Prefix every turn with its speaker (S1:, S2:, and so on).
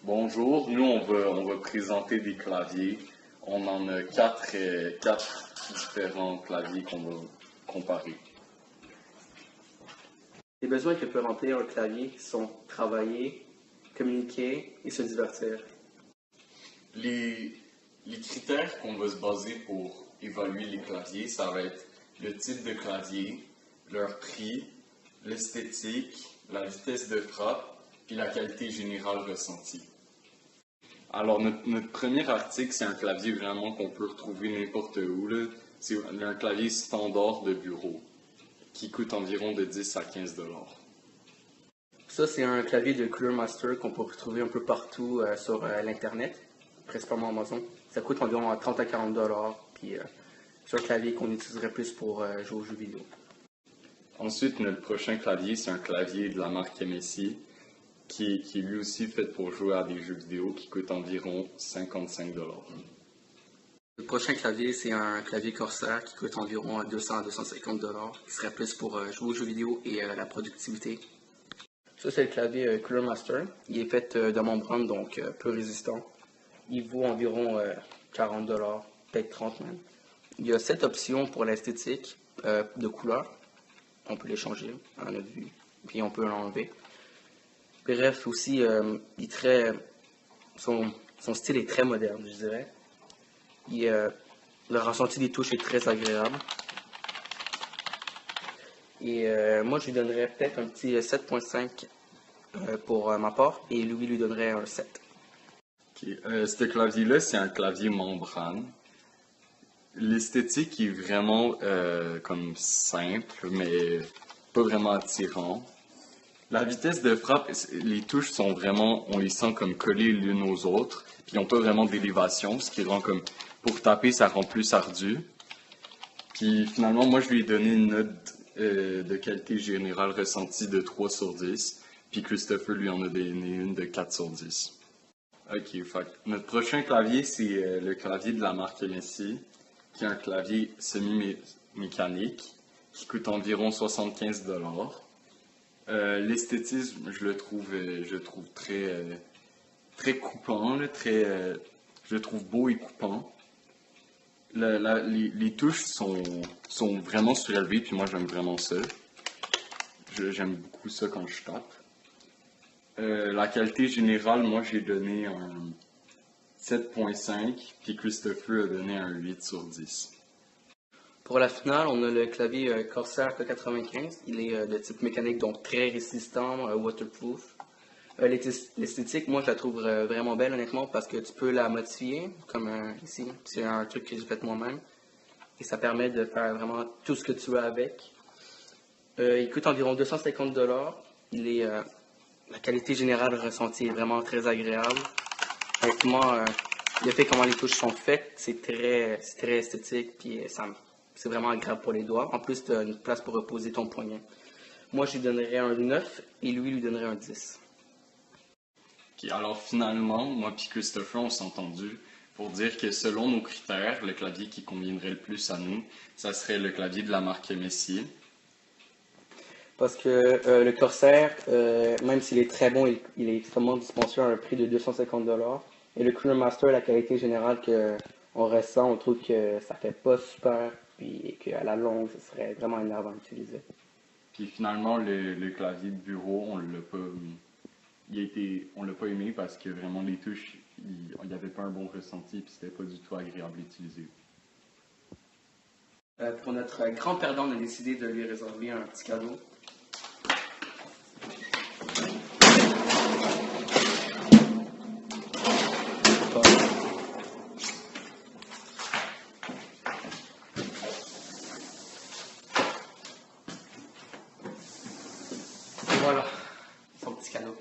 S1: Bonjour, nous on va présenter des claviers. On en a quatre différents claviers qu'on va comparer.
S2: Les besoins que peut remplir un clavier sont travailler, communiquer et se divertir.
S1: Les critères qu'on va se baser pour évaluer les claviers, ça va être le type de clavier, leur prix, l'esthétique, la vitesse de frappe, puis la qualité générale ressentie. Alors, notre premier article, c'est un clavier vraiment qu'on peut retrouver n'importe où, là. C'est un clavier standard de bureau qui coûte environ de 10 à 15 dollars.
S2: Ça, c'est un clavier de Cooler Master qu'on peut retrouver un peu partout sur l'Internet, principalement Amazon. Ça coûte environ 30 à 40 dollars, puis c'est un clavier qu'on utiliserait plus pour jouer aux jeux vidéo.
S1: Ensuite, notre prochain clavier, c'est un clavier de la marque MSI qui est lui aussi fait pour jouer à des jeux vidéo qui coûte environ 55 dollars.
S2: Le prochain clavier, c'est un clavier Corsair qui coûte environ 200 à 250 dollars, qui serait plus pour jouer aux jeux vidéo et la productivité. Ça, c'est le clavier Cooler Master. Il est fait de membrane, donc peu résistant. Il vaut environ 40 dollars, peut-être 30 même. Il y a 7 options pour l'esthétique de couleurs. On peut les changer à notre vue, puis on peut l'enlever. Bref, aussi, son style est très moderne, je dirais. Le ressenti des touches est très agréable. Et moi, je lui donnerais peut-être un petit 7.5 pour ma part, et Louis lui donnerait un 7.
S1: Ce clavier-là, c'est un clavier membrane. L'esthétique est vraiment comme simple, mais pas vraiment attirant. La vitesse de frappe, les touches sont vraiment, on les sent comme collées l'une aux autres, puis ils n'ont pas vraiment d'élévation, ce qui rend comme, pour taper, ça rend plus ardu. Puis finalement, moi, je lui ai donné une note de qualité générale ressentie de 3 sur 10, puis Christopher lui en a donné une de 4 sur 10. Ok, notre prochain clavier, c'est le clavier de la marque MSI, qui est un clavier semi-mécanique, qui coûte environ 75 dollars. L'esthétisme, je le trouve très coupant, là, je le trouve beau et coupant. Les touches sont vraiment surélevées, puis moi j'aime vraiment ça. J'aime beaucoup ça quand je tape. La qualité générale, moi j'ai donné un 7.5, puis Christopher a donné un 8 sur 10.
S2: Pour la finale, on a le clavier Corsair K95. Il est de type mécanique, donc très résistant, waterproof. L'esthétique, moi, je la trouve vraiment belle, honnêtement, parce que tu peux la modifier, comme ici. C'est un truc que j'ai fait moi-même. Et ça permet de faire vraiment tout ce que tu veux avec. Il coûte environ 250 dollars. La qualité générale ressentie est vraiment très agréable. Honnêtement, le fait comment les touches sont faites, c'est très esthétique, puis c'est vraiment agréable pour les doigts. En plus, tu as une place pour reposer ton poignet. Moi, je lui donnerais un 9 et lui donnerait un 10.
S1: Okay, alors finalement, moi et Christopher, on s'est entendu pour dire que selon nos critères, le clavier qui conviendrait le plus à nous, ça serait le clavier de la marque MSI.
S2: Parce que le Corsair, même s'il est très bon, il est extrêmement dispendieux à un prix de 250 dollars. Et le Cooler Master, la qualité générale qu'on ressent, on trouve que ça fait pas super, puis qu'à la longue, ce serait vraiment énervant à utiliser.
S1: Puis finalement, le clavier de bureau, on l'a pas aimé parce que vraiment les touches, il n'y avait pas un bon ressenti, puis c'était pas du tout agréable à utiliser.
S2: Pour notre grand perdant, on a décidé de lui réserver un petit cadeau. Voilà, son petit cadeau.